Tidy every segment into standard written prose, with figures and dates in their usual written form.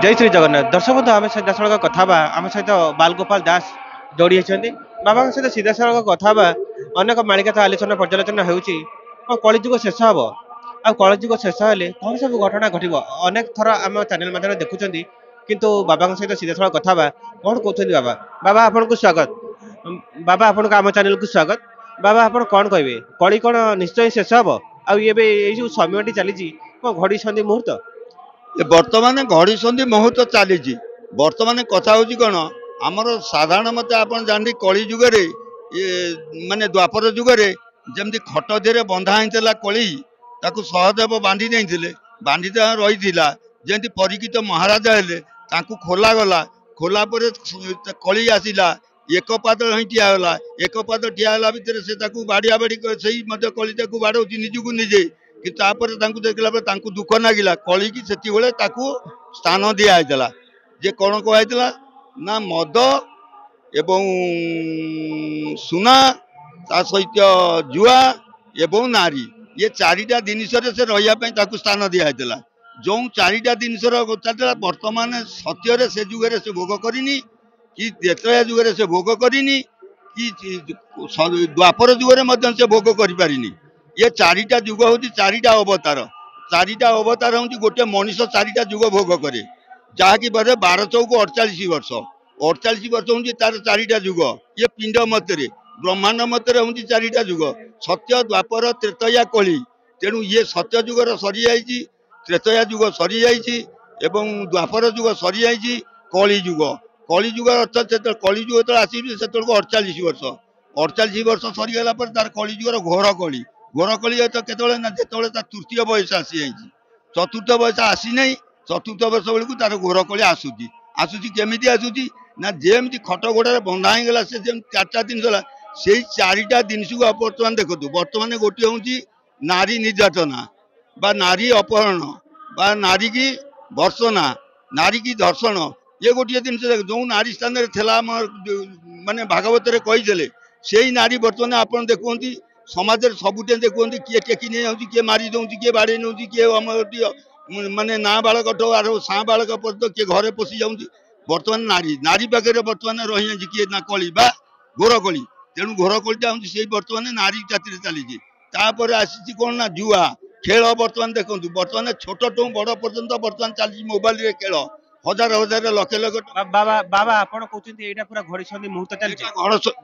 जय श्री जगन्नाथ दर्शक बंधु आम सीधा सड़क कथा आम सहित बालगोपाल दास जोड़ी होती बाबा सहित सीधा सड़क कथा अनेक मालिका आलोचना पर्यालोचना होती कलिजुग शेष हम आ कलिजुग शेष हेले कौन सब घटना घटव अनेक थर आम चैनल माध्यम देखुं किंतु बाबा सहित सीधा सड़क कथा कौन कहते बाबा बाबा आपन को स्वागत बाबा आपन आम चैनल को स्वागत बाबा आप कौन कहे कली कौन निश्चय शेष हम आउ समय चली घड़ी संधि मुहूर्त बर्तमान घड़ी संधि मुहूर्त चली बर्तमान कथा हूँ कौन आमर साधारण मत आप जानते कली जुगे माने द्वापर जुगे जमी खट धीरे बंधा होता कली ताकू सहदेव बांधी नहीं बांधी रही जमी परीक्षित महाराजा हेले खोला गला खोला पर कली आसला एक पाद ही ठियाला एक पाद ठियाला भितर से बाड़िया बाड़ी से कली बाड़ौ निजू निजे कि देखला दुख नागिला कली की से स्थान दिखाई जे कौन कहला ना मद एवं सुना ता सहित जुआ एवं नारी ये चारिटा जिनिस से रही स्थान दिखाई जो चारिटा जिनिस चलता बर्तमान सत्य से जुगे से भोग करनी कि त्रेतया जुगे से भोग करनी कि द्वापर जुगे से भोग करें ये चारिटा जुग हूँ चारिटा अवतार हूँ गोटे मनीष चारिटा जुग भोग करे जहाँकि बोले 12 चौक 48 वर्ष 48 वर्ष हूँ तार चारिटा जुग ये पिंड मतरे ब्रह्मांड मतरे हूँ चारिटा जुग सत्य द्वापर त्रेतया कली तेणु ये सत्य जुगर सरी जाइए त्रेतया जुग सरी जाइए द्वापर जुग सरी जाइए कली जुग अर्थ कली जुग जो आसवे से 48 वर्ष 48 वर्ष सरीगला तार कली जुगर घोर कली तो केतले ना जो तृतीय बयस आसी जाइए चतुर्थ बयस आसी ना चतुर्थ वर्ष बेलू तार घोर कली आसूसी केमी आसूसी ना जमी खट घोड़े बंधा होगा से चार्टा जिन से चारिटा जिनस को बर्तमान देखो बर्तमान गोटे हूँ नारी निर्यातना बा नारी अपहरण बा नारी की भर्सना नारी की धर्षण ये गोटे जिन जो नारी स्थान माने भागवत कही से नारी बर्तमान आप देखुं समाज सबुटे देखुं किए टेकी नहीं किए मारी दौर किए बाड़े नौ किए माने ना बालक आर सा बालक पर्यटन किए घरे पशि जाऊँ बर्तमान नारी नारी पाखे बर्तमान रही किए ना कली बा घोर कली तेणु घोर कलीटा हूँ से बर्तमान नारी जाति चली आसी कौन ना जुआ खेल बर्तमान देखो बर्तमान छोट टू बड़ पर्यटन बर्तमान चलती मोबाइल खेल हजार हजार लक्ष लक्ष बाबा बाबा आपण कहते एटा पूरा घड़ी संधि मुहूर्त चलछि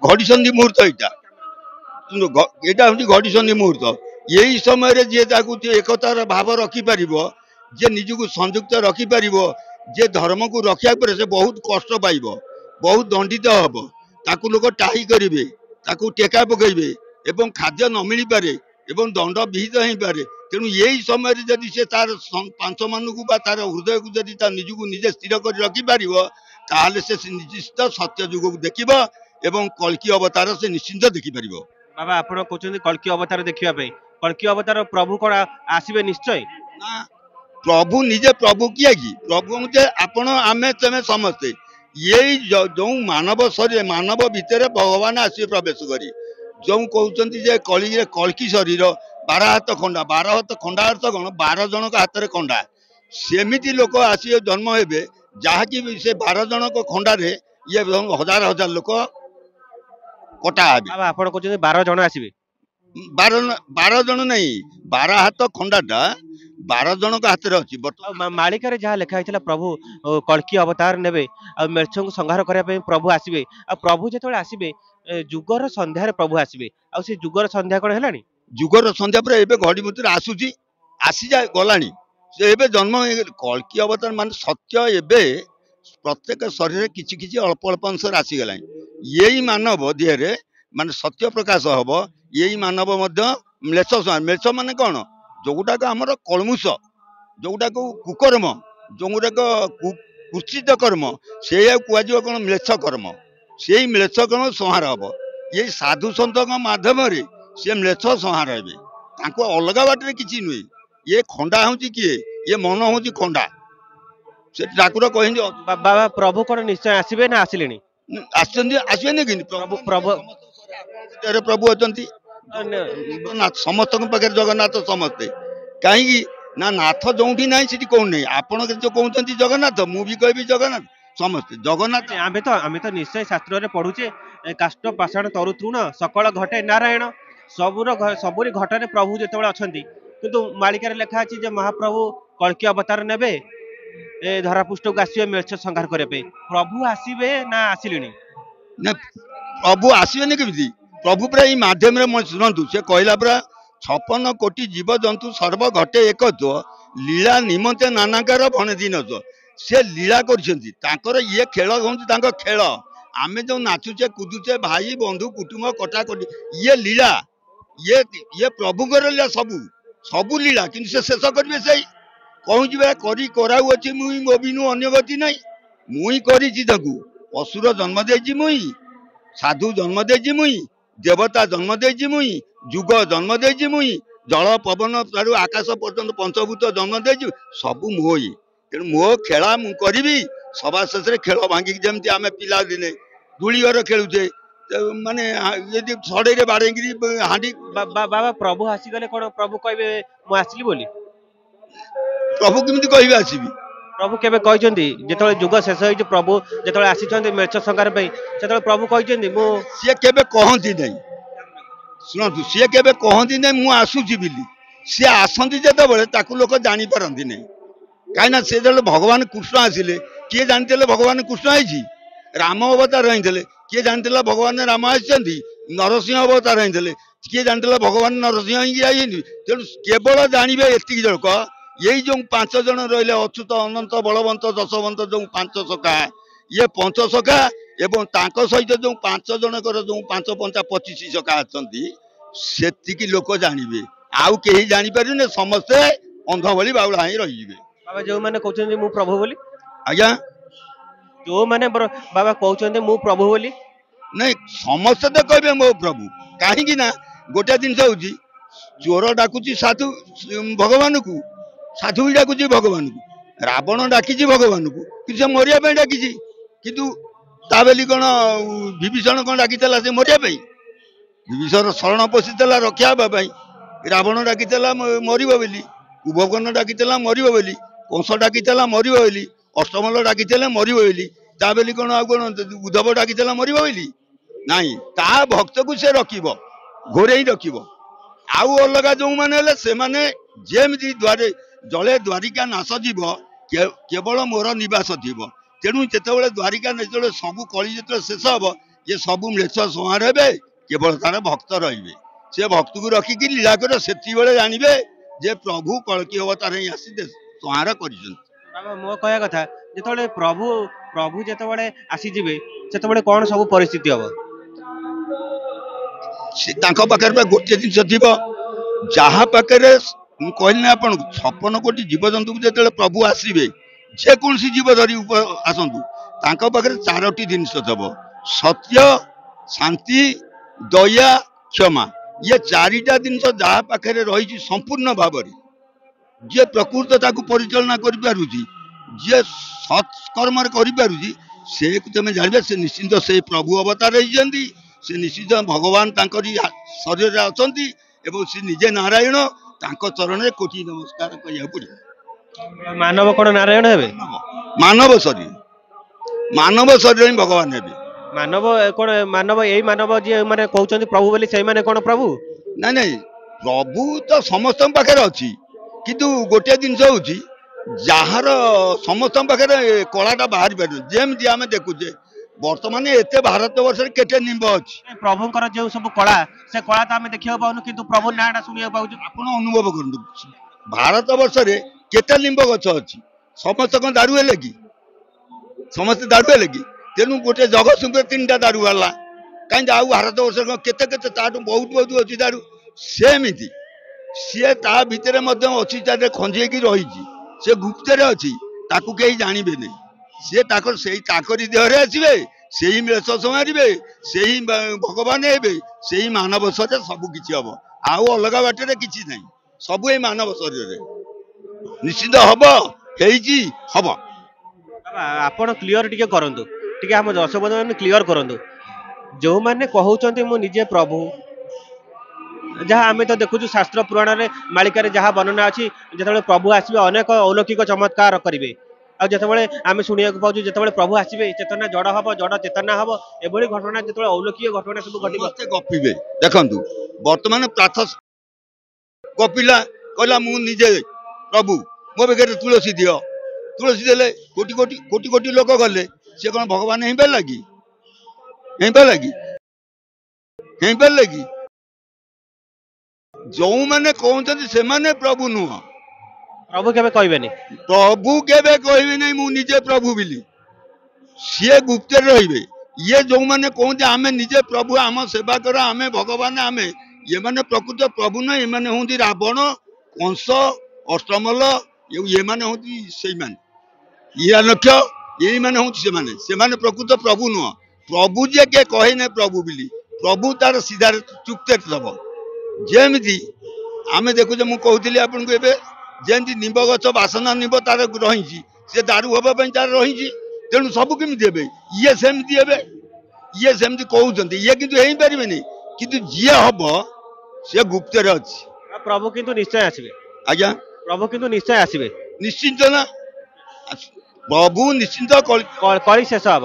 घड़ी संधि मुहूर्त यहाँ घड़ी संधि मुहूर्त यही समय जी एकतार भाव रखिपर जे निजक संयुक्त रखिपर जे धर्म को रक्षा पर से बहुत कष्ट पाइब बहुत दंडित हम ताकू लोक टाही करेंगे टेका पकड़े एवं खाद्य न मिल पारे एवं दंड विहित हो पारे तेणु यही समय जदि से तार पांच मानू तार हृदय को जदि निजक निजे स्थिर कर रखिपर ताहले से निश्चित सत्य जुग को देखिब एवं कल्कि अवतार से निश्चिंत देखिपर बाबा आप कहते कल्कि अवतार देखा कल्कि अवतार प्रभु कौन आसवे निश्चय ना प्रभु निजे प्रभु किए कि प्रभु आपण आमे तमें समस्ते यही जो मानव शरीर मानव भितर भगवान आसवे प्रवेश करी जो कहते कली कल्कि शरीर 12 हाथ खंडा अर्थ कौन 12 जन हाथ में खंडा सेमिति लोक आसवे जन्म हे जहाँकि से 12 जन खंडार ये हजार हजार लोक कटा हे आप कहते 12 जन आसवे 12 जन नहीं 12 हाथ खंडाटा 12 जन हाथ में अच्छी मालिका जहाँ लिखाई प्रभु कल्कि अवतार ने मेरछ को संहार करने प्रभु आसवे आ प्रभु जो आसवे जुगर संध्यार प्रभु आसवे आ जुगर संध्या कौन है जुगर संध्या पर एबे घड़ी भीतर आसूची आसी जाए गलानी से एबे जन्म कल्कि अवतार मान सत्य एबे प्रत्येक शरीर किछि किछि अल्प अल्प अंश आसीगला यही मानव देहरे मान सत्य प्रकाश हम यही मानव म्लेच्छ मान कौन जोगुटाक आमर कलमुष जोगुटाक कुकर्म जोगुटाक कुचित कर्म से कह कौन म्लेच्छ कर्म से म्लेच्छ कर्म संहार हम ये साधु सत माध्यम सी म्लेच्छ संहार हे अलग बाटे किसी नुहे ये खंडा हूँ किए ये मन हूँ खंडा से ठाकुर कह बाबा प्रभु कौन निश्चय आसवे ना आसिले आसवे कि प्रभु प्रभु अच्छा समस्त पाखे जगन्नाथ समस्ते कहीं ନା ନାଥ ଯୋଉଠି ନାହିଁ ସେଠି କୋଉଠି ନାହିଁ। ଆପଣ ଯୋଉ କହୁଛନ୍ତି ଜଗନ୍ନାଥ, ମୁଁ ବି କହିବି ଜଗନ୍ନାଥ, ସମସ୍ତେ ଜଗନ୍ନାଥ। ଆମେ ତ ନିଶ୍ଚୟ ଶାସ୍ତ୍ରରେ ପଢୁଛେ କାଷ୍ଟ ପାଷାଣ ତରୁ ତୃଣ ସକଳ ଘଟେ ନାରାୟଣ। ସବୁରି ଘଟରେ ପ୍ରଭୁ ଯେତେବେଳେ ଅଛନ୍ତି, କିନ୍ତୁ ମାଳିକାରେ ଲେଖା ଅଛି ଯେ ମହାପ୍ରଭୁ କଳ୍କି ଅବତାର ନେବେ, ଏ ଧରାପୃଷ୍ଠକୁ ଆସିବେ ମେଳ୍ଛ ସଂହାର କରିବା ପାଇଁ। ପ୍ରଭୁ ଆସିବେ ନା ଆସିଲେଣି? ନା ପ୍ରଭୁ ଆସିବେନି କେମିତି? ପ୍ରଭୁ ପୁରା ଏଇ ମାଧ୍ୟମରେ ଶୁଣନ୍ତୁ, ସେ କହିଲା ପୁରା 56 କୋଟି ଜୀବଜନ୍ତୁ ସର୍ବ ଘଟେ ଏକତ୍ୱ ଲୀଳା ନିମନ୍ତେ ନାନାକାର ଭଣେ ଦିନତ। ସେ ଲୀଳା କରିଛନ୍ତି, ତାଙ୍କର ଇଏ ଖେଳ ହଉଛି ତାଙ୍କ ଖେଳ। ଆମେ ଯୋଉ ନାଚୁଛେ କୁଦୁଛେ ଭାଇ ବନ୍ଧୁ କୁଟୁମ୍ବ କଟାକଟି, ଇଏ ଲୀଳା, ଇଏ ଇଏ ପ୍ରଭୁଙ୍କର ଲୀଳା। ସବୁ ସବୁ ଲୀଳା, କିନ୍ତୁ ସେ ଶେଷ କରିବେ ସେଇ କହୁଛି ବା କରି କରାଉଅଛି ମୁଇଁ ମୋ ବିନୁ ଅନ୍ୟ ଗତି ନାହିଁ। ମୁଇଁ କରିଛି ତାକୁ, ଅସୁର ଜନ୍ମ ଦେଇଛି ମୁଇଁ, ସାଧୁ ଜନ୍ମ ଦେଇଛି ମୁଇଁ, ଦେବତା ଜନ୍ମ ଦେଇଛି ମୁଇଁ, ଯୁଗ ଜନ୍ମ ଦେଇଛି ମୁଇଁ, ଜଳ ପବନ ଠାରୁ ଆକାଶ ପର୍ଯ୍ୟନ୍ତ ପଞ୍ଚଭୂତ ଜନ୍ମ ଦେଇଛି, ସବୁ ମୋଇ। ତେଣୁ ମୋ ଖେଳା ମୁଁ କରିବି। ସଭା ଶେଷରେ ଖେଳ ଭାଙ୍ଗିକି, ଯେମିତି ଆମେ ପିଲାଦିନେ ଧୂଳି ଘର ଖେଳୁଛେ, ମାନେ ଯଦି ସଢେଇରେ ବାଡେଇକିରି ହାଣ୍ଡି। ବାବା ପ୍ରଭୁ ଆସିଗଲେ କଣ ପ୍ରଭୁ କହିବେ ମୁଁ ଆସିଲି ବୋଲି? ପ୍ରଭୁ କେମିତି କହିବେ ଆସିବି? ପ୍ରଭୁ କେବେ କହିଛନ୍ତି? ଯେତେବେଳେ ଯୁଗ ଶେଷ ହେଇଛି, ପ୍ରଭୁ ଯେତେବେଳେ ଆସିଛନ୍ତି ମେଳ୍ଛ ସଂହାର ପାଇଁ, ସେତେବେଳେ ପ୍ରଭୁ କହିଛନ୍ତି ମୁଁ। ସିଏ କେବେ କହନ୍ତି ନାହିଁ, ଶୁଣନ୍ତୁ, ସିଏ କେବେ କହନ୍ତି ନାହିଁ ମୁଁ ଆସୁଛି ବୋଲି। ସିଏ ଆସନ୍ତି ଯେତେବେଳେ ତାକୁ ଲୋକ ଜାଣିପାରନ୍ତି ନାହିଁ। କାହିଁକିନା ସେ ଯେତେବେଳେ ଭଗବାନ କୃଷ୍ଣ ଆସିଲେ, କିଏ ଜାଣିଥିଲେ ଭଗବାନ କୃଷ୍ଣ ହେଇଛି? ରାମ ଅବତାର ହେଇଥିଲେ, କିଏ ଜାଣିଥିଲା ଭଗବାନ ରାମ ଆସିଛନ୍ତି? ନରସିଂହ ଅବତାର ହେଇଥିଲେ, କିଏ ଜାଣିଥିଲା ଭଗବାନ ନରସିଂହ ହେଇକି ଯାଇଛନ୍ତି? ତେଣୁ କେବଳ ଜାଣିବେ ଏତିକି ଜଣକ, ଏଇ ଯୋଉ 5 ଜଣ ରହିଲେ, ଅଚ୍ୟୁତ ଅନନ୍ତ ବଳବନ୍ତ ଯଶୋବନ୍ତ, ଯୋଉ 5 ସଖା, ଇଏ ପଞ୍ଚସଖା, ଏବଂ ତାଙ୍କ ସହିତ ଯୋଉ 5 ଜଣଙ୍କର ଯୋଉ 5 ପଞ୍ଚା 25 ସଖା ଅଛନ୍ତି, ସେତିକି ଲୋକ ଜାଣିବେ। ଆଉ କେହି ଜାଣିପାରିବେନି, ସମସ୍ତେ ଅନ୍ଧ ଭଳି ବାଉଳା ହେଇ ରହିଯିବେ। ବାବା ଯୋଉମାନେ କହୁଛନ୍ତି ମୁଁ ପ୍ରଭୁ ବୋଲି, ଆଜ୍ଞା ଯୋଉମାନେ ବାବା କହୁଛନ୍ତି ମୁଁ ପ୍ରଭୁ ବୋଲି, ନାଇଁ ସମସ୍ତେ ତ କହିବେ ମୋ ପ୍ରଭୁ। କାହିଁକି ନା ଗୋଟେ ଜିନିଷ ହଉଛି, ଚୋର ଡାକୁଛି ସାଧୁ ଭଗବାନକୁ, ସାଧୁ ବି ଡାକୁଛି ଭଗବାନକୁ। ରାବଣ ଡାକିଛି ଭଗବାନକୁ, କିନ୍ତୁ ସେ ମରିବା ପାଇଁ ଡାକିଛି। କିନ୍ତୁ ତା ବୋଲି କଣ ବିଭୀଷଣ କଣ ଡାକିଥିଲା ସେ ମରିବା ପାଇଁ? ବିଭୀଷଣ ଶରଣ ପଶିଥିଲା ରକ୍ଷା ହେବା ପାଇଁ। ରାବଣ ଡାକିଥିଲା ମରିବ ବୋଲି, କୁମ୍ଭକର୍ଣ୍ଣ ଡାକିଥିଲା ମରିବ ବୋଲି, କଂସ ଡାକିଥିଲା ମରିବ ବୋଲି, ଅଷ୍ଟମଲ ଡାକିଥିଲେ ମରିବ ବୋଲି। ତା ବୋଲି କଣ ଆଉ କଣ ଉଦ୍ଧବ ଡାକିଥିଲା ମରିବ ବୋଲି? ନାଇଁ, ତା ଭକ୍ତକୁ ସେ ରଖିବ, ଘୋରେଇ ରଖିବ। ଆଉ ଅଲଗା ଯୋଉମାନେ ହେଲେ, ସେମାନେ ଯେମିତି ଜଳେ ଦ୍ୱାରିକା ନାଶ ଯିବ, କେବଳ ମୋର ନିବାସ ଥିବ। ତେଣୁ ଯେତେବେଳେ ଦ୍ୱାରିକା ଯେତେବେଳେ ସବୁ କଳି ଯେତେବେଳେ ଶେଷ ହବ, ଇଏ ସବୁ ମ୍ଲେଚ୍ଛ ସଂହାର ହେବେ, କେବଳ ତାର ଭକ୍ତ ରହିବେ। ସେ ଭକ୍ତକୁ ରଖିକି ଲୀଳା କରିବ, ସେତିକିବେଳେ ଜାଣିବେ ଯେ ପ୍ରଭୁ କଳ୍କି ଅବତାର ହିଁ ଆସି ସଂହାର କରିଛନ୍ତି। ବାବା ମୋ କହିବା କଥା, ଯେତେବେଳେ ପ୍ରଭୁ ଯେତେବେଳେ ଆସିଯିବେ, ସେତେବେଳେ କଣ ସବୁ ପରିସ୍ଥିତି ହବ? ତାଙ୍କ ପାଖରେ ବା ଗୋଟିଏ ଜିନିଷ ଥିବ, ଯାହା ପାଖରେ ମୁଁ କହିଲି ନା ଆପଣଙ୍କୁ, 56 କୋଟି ଜୀବଜନ୍ତୁକୁ ଯେତେବେଳେ ପ୍ରଭୁ ଆସିବେ, ଯେକୌଣସି ଜୀବ ଧରି ଆସନ୍ତୁ, ତାଙ୍କ ପାଖରେ 4ଟି ଜିନିଷ ଥିବ, ସତ୍ୟ, ଶାନ୍ତି, ଦୟା, କ୍ଷମା। ଇଏ 4ଟା ଜିନିଷ ଯାହା ପାଖରେ ରହିଛି ସମ୍ପୂର୍ଣ୍ଣ ଭାବରେ, ଯିଏ ପ୍ରକୃତ ତାକୁ ପରିଚାଳନା କରିପାରୁଛି, ଯିଏ ସତ୍କର୍ମରେ କରିପାରୁଛି, ସେ ତମେ ଜାଣିବେ ସେ ନିଶ୍ଚିନ୍ତ ସେଇ ପ୍ରଭୁ ଅବତାର ହେଇଛନ୍ତି। ସେ ନିଶ୍ଚିତ ଭଗବାନ ତାଙ୍କରି ଶରୀରରେ ଅଛନ୍ତି, ଏବଂ ସେ ନିଜେ ନାରାୟଣ। ତାଙ୍କ ଚରଣରେ କୋଟି ନମସ୍କାର କରିବାକୁ ପଡିବ। ମାନବ କଣ ନାରାୟଣ ହେବେ? ମାନବ ଶରୀର ହିଁ ଭଗବାନ ହେବେ। ମାନବ ଏଇ ମାନବ ଯିଏ ମାନେ କହୁଛନ୍ତି ପ୍ରଭୁ ବୋଲି, ସେଇମାନେ କଣ ପ୍ରଭୁ? ନାଇଁ ନାଇଁ, ପ୍ରଭୁ ତ ସମସ୍ତଙ୍କ ପାଖରେ ଅଛି, କିନ୍ତୁ ଗୋଟିଏ ଜିନିଷ ହଉଛି, ଯାହାର ସମସ୍ତଙ୍କ ପାଖରେ କଳାଟା ବାହାରି ପାରିବ। ଯେମିତି ଆମେ ଦେଖୁଛେ ବର୍ତ୍ତମାନ ଏତେ ଭାରତ ବର୍ଷରେ କେତେ ନିମ୍ବ ଅଛି। ପ୍ରଭୁଙ୍କର ଯେଉଁ ସବୁ କଳା, ସେ କଳା ତ ଆମେ ଦେଖିବାକୁ ପାଉନୁ, କିନ୍ତୁ ପ୍ରଭୁ ନାଁଟା ଶୁଣିବାକୁ ପାଉଛୁ। ଆପଣ ଅନୁଭବ କରନ୍ତୁ, ଭାରତ ବର୍ଷରେ କେତେ ନିମ୍ବ ଗଛ ଅଛି? ସମସ୍ତେ କଣ ଦାରୁ ହେଲେ କି? ସମସ୍ତେ ଦାରୁ ହେଲେ କି? ତେଣୁ ଗୋଟେ ଜଗତସିଂହପୁର 3ଟା ଦାରୁ ବାହାରିଲା, କାହିଁକି? ଆଉ ଭାରତ ବର୍ଷରେ କେତେ କେତେ ତାଠୁ ବହୁତ ବହୁତ ଅଛି ଦାରୁ। ସେମିତି ସିଏ ତା ଭିତରେ ମଧ୍ୟ ଅଛି, ତାରେ ଖଞ୍ଜେଇକି ରହିଛି, ସେ ଗୁପ୍ତରେ ଅଛି, ତାକୁ କେହି ଜାଣିବେନି। ସିଏ ସେଇ ତାଙ୍କରି ଦେହରେ ଆସିବେ, ସେଇ ମେଷ ସମାରିବେ, ସେଇ ଭଗବାନ ହେବେ, ସେଇ ମାନବ ଶରୀରରେ ସବୁ କିଛି ହବ। ଆଉ ଅଲଗା ବାଟରେ କିଛି ନାହିଁ, ସବୁ ଏଇ ମାନବ ଶରୀରରେ ନିଶ୍ଚିତ ହବ, ହେଇଛି, ହବ। ଆପଣ କ୍ଲିୟର ଟିକେ କରନ୍ତୁ, ଟିକେ ଆମ ଦର୍ଶକ କ୍ଲିୟର କରନ୍ତୁ। ଯୋଉମାନେ କହୁଛନ୍ତି ମୁଁ ନିଜେ ପ୍ରଭୁ, जहाँ आम तो देखु शास्त्र पुराण में मालिका जहाँ वर्णना अच्छी जो प्रभु आसवे अनेक अलौकिक चमत्कार करेंगे आते आम शुणा पाचु जो प्रभु आसवे चेतना जड़ हम जड़ चेतना हम एभली घटना जो अलौकिक घटना सब घट ସମସ୍ତେ ଗପିବେ ଦେଖନ୍ତୁ ବର୍ତ୍ତମାନ ପ୍ରାଥ ଗପିଲା କହିଲା ମୁଁ ନିଜେ ପ୍ରଭୁ ମୋ ବେକରେ ତୁଳସୀ ଦିଅ ତୁଳସୀ ଦେଲେ କୋଟି କୋଟି କୋଟି କୋଟି ଲୋକ ଗଲେ ସେ କଣ ଭଗବାନ ହେଇପାରିଲା କି ହେଇପାରିଲା କି ହେଇପାରିଲେ କି ଯୋଉମାନେ କହୁଛନ୍ତି ସେମାନେ ପ୍ରଭୁ ନୁହଁ प्रभु केवे कहबेनी ପ୍ରଭୁ କେବେ କହିବେ ନାହିଁ ମୁଁ ନିଜେ ପ୍ରଭୁ ବୋଲି ସିଏ ଗୁପ୍ତରେ ରହିବେ ଇଏ ଯୋଉମାନେ କହୁଛନ୍ତି ଆମେ ନିଜେ ପ୍ରଭୁ ଆମ ସେବା କର ଆମେ ଭଗବାନ ଆମେ ଏମାନେ ପ୍ରକୃତ ପ୍ରଭୁ ନୁହେଁ ଏମାନେ ହୁଅନ୍ତି ରାବଣ କଂସ ଅଷ୍ଟମଲ ଏମାନେ ହୁଅନ୍ତି ସେଇମାନେ ଇରାନକ୍ଷ ଏଇମାନେ ହଉଛି ସେମାନେ ସେମାନେ ପ୍ରକୃତ ପ୍ରଭୁ ନୁହଁ ପ୍ରଭୁ ଯେ କିଏ କହେ ନାହିଁ ପ୍ରଭୁ ବୋଲି ପ୍ରଭୁ ତାର ସିଧାରେ ଚୁକ୍ତିରେ ଦବ ଯେମିତି ଆମେ ଦେଖୁଛେ ମୁଁ କହୁଥିଲି ଆପଣଙ୍କୁ ଏବେ ଯେମିତି ନିମ୍ବ ଗଛ ବାସନା ନିମ୍ବ ତାର ରହିଛି ସେ ଦାରୁ ହବା ପାଇଁ ତାର ରହିଛି ତେଣୁ ସବୁ କେମିତି ହେବେ ଇଏ ସେମିତି ହେବେ ଇଏ ସେମିତି କହୁଛନ୍ତି ଇଏ କିନ୍ତୁ ହେଇପାରିବେନି କିନ୍ତୁ ଯିଏ ହବ ସେ ଗୁପ୍ତରେ ଅଛି प्रभु किंतु निश्चय आसवे ଆଜ୍ଞା प्रभु किंतु निश्चय आसवे ନିଶ୍ଚିନ୍ତ ନା ପ୍ରଭୁ ନିଶ୍ଚିନ୍ତ कली शेष हम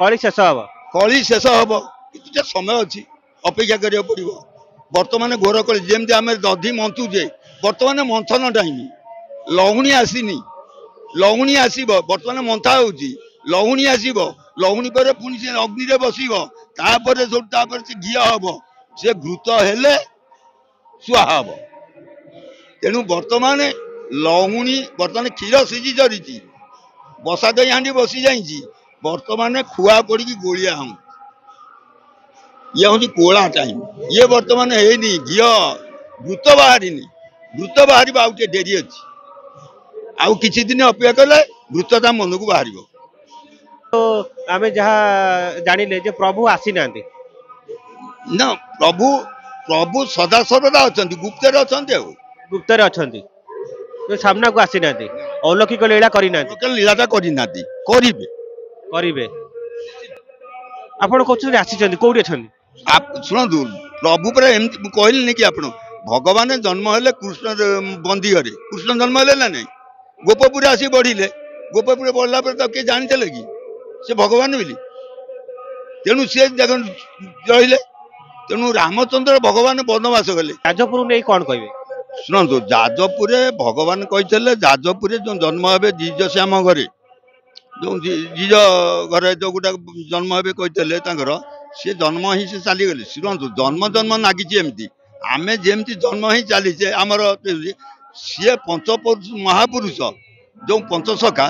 कली शेष हम କଳି ଶେଷ ହବ କିଛି ସମୟ ଅଛି ଅପେକ୍ଷା କରିବାକୁ ପଡିବ ବର୍ତ୍ତମାନ ଘୋର କଳି ଯେମିତି ଆମେ ଦଧି ମନ୍ଥୁଛେ ବର୍ତ୍ତମାନ ମନ୍ଥନ ଟାଇମ ଲହୁଣୀ ଆସିନି ଲହୁଣୀ ଆସିବ ବର୍ତ୍ତମାନ ମନ୍ଥା ହଉଛି ଲହୁଣୀ ଆସିବ ଲହୁଣୀ ପରେ ପୁଣି ସେ ଅଗ୍ନିରେ ବସିବ ତାପରେ ସେ ଘିଅ ହବ ସେ ଘୃତ ହେଲେ ସୁହା ହବ ତେଣୁ ବର୍ତ୍ତମାନ ଲହୁଣୀ ବର୍ତ୍ତମାନ କ୍ଷୀର ସିଝି ଚରିଛି ବସା ଦହି ହାଣ୍ଡି ବସି ଯାଇଛି ବର୍ତ୍ତମାନ ଖୁଆ ପଡିକି ଗୋଳିଆ ହଉ ଇଏ ହଉଛି କୋଳା ଟାଇମ ଇଏ ବର୍ତ୍ତମାନ ହେଇନି ଘିଅ ଘୃତ ବାହାରିନି ଘୃତ ବାହାରିବ ଆଉ ଟିକେ ଡେରି ଅଛି ଆଉ କିଛି ଦିନ ଅପେକ୍ଷା କଲେ ଘୃତ ତା ମନକୁ ବାହାରିବ तो आम जहाँ जानिले जे प्रभु आसी ना ନା ପ୍ରଭୁ ପ୍ରଭୁ ସଦା ସର୍ବଦା ଅଛନ୍ତି ଗୁପ୍ତରେ ଅଛନ୍ତି ଆଉ गुप्तर अच्छा सामना को आसी ना अलौकिक लीला करना ଲୋକେ ଲୀଳାଟା କରିନାହାନ୍ତି କରିବେ करेंगे ଆପଣ କହୁଛନ୍ତି ଆସିଛନ୍ତି କୋଉଠି ଅଛନ୍ତି ଶୁଣନ୍ତୁ ପ୍ରଭୁ ପରା ଏମିତି ମୁଁ କହିଲିନି କି ଆପଣ ଭଗବାନ ଜନ୍ମ ହେଲେ କୃଷ୍ଣ ବନ୍ଦୀ ଘରେ କୃଷ୍ଣ ଜନ୍ମ ହେଲେ ନା ନାଇଁ ଗୋପପୁରେ ଆସି ବଢିଲେ ଗୋପପୁରେ ବଢିଲା ପରେ ତାକୁ କିଏ ଜାଣିଥିଲେ କି ସେ ଭଗବାନ ବୋଲି ତେଣୁ ସିଏ ରହିଲେ ତେଣୁ ରାମଚନ୍ଦ୍ର ଭଗବାନ ବନବାସ ଗଲେ ଯାଜପୁର ନେଇ କଣ କହିବେ ଶୁଣନ୍ତୁ ଯାଜପୁରରେ ଭଗବାନ କହିଥିଲେ ଯାଜପୁରରେ ଯୋଉ ଜନ୍ମ ହେବେ ଜିଜ ଶ୍ୟାମ ଘରେ ଯୋଉ ଜିଜ ଘରେ ଯୋଉ ଗୋଟେ ଜନ୍ମ ହେବେ କହିଥିଲେ ତାଙ୍କର ସେ ଜନ୍ମ ହିଁ ସେ ଚାଲିଗଲେ ଶୁଣନ୍ତୁ ଜନ୍ମ ଜନ୍ମ ନାଗିଛି ଏମିତି ଆମେ ଯେମିତି ଜନ୍ମ ହିଁ ଚାଲିଛେ ଆମର ସିଏ ମହାପୁରୁଷ ଯୋଉ ପଞ୍ଚସଖା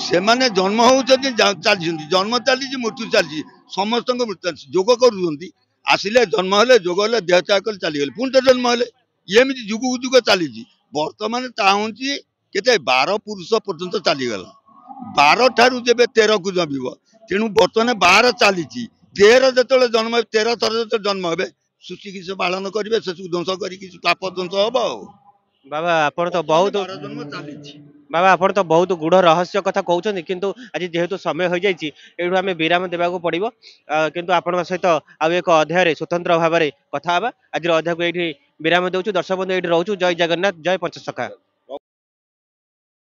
ସେମାନେ ଜନ୍ମ ହଉଛନ୍ତି ଚାଲିଛନ୍ତି ଜନ୍ମ ଚାଲିଛି ମୃତ୍ୟୁ ଚାଲିଛି ସମସ୍ତଙ୍କ ମୃତ୍ୟୁ ଚାଲିଛି ଯୋଗ କରୁଛନ୍ତି ଆସିଲେ ଜନ୍ମ ହେଲେ ଯୋଗ ହେଲେ ଦେହ ତ୍ୟାଗ କଲେ ଚାଲିଗଲେ ପୁଣି ତ ଜନ୍ମ ହେଲେ ଏମିତି ଯୁଗକୁ ଯୁଗ ଚାଲିଛି ବର୍ତ୍ତମାନ ତା ହଉଛି କେତେ 12 ପୁରୁଷ ପର୍ଯ୍ୟନ୍ତ ଚାଲିଗଲା 12 ଠାରୁ ଯେବେ 13 କୁ ଜମିବ ତେଣୁ ବର୍ତ୍ତମାନ 12 ଚାଲିଛି 13 ଯେତେବେଳେ ଜନ୍ମ 13 ଥର ଯେତେବେଳେ ଜନ୍ମ ହେବେ ସୃଷ୍ଟିକି ସେ ପାଳନ କରିବେ ସେସବୁ ଧ୍ୱଂସ କରିକି ପାପ ଧ୍ୱଂସ ହବ ଆଉ बाबा आपण तो बहुत ଜନ୍ମ ଚାଲିଛି बाबा आपण तो बहुत गुढ़ रहस्य कथा कहते किंतु आज जेहेतु समय हो जाए एठू आम विराम देवाक पड़ो किंतु आपण सहित आउ एक अध्याय स्वतंत्र भाव में कथा आज अध्याय को ये विराम दौचु दर्शक बंधु ये रोचु जय जगन्नाथ जय पंचसखा।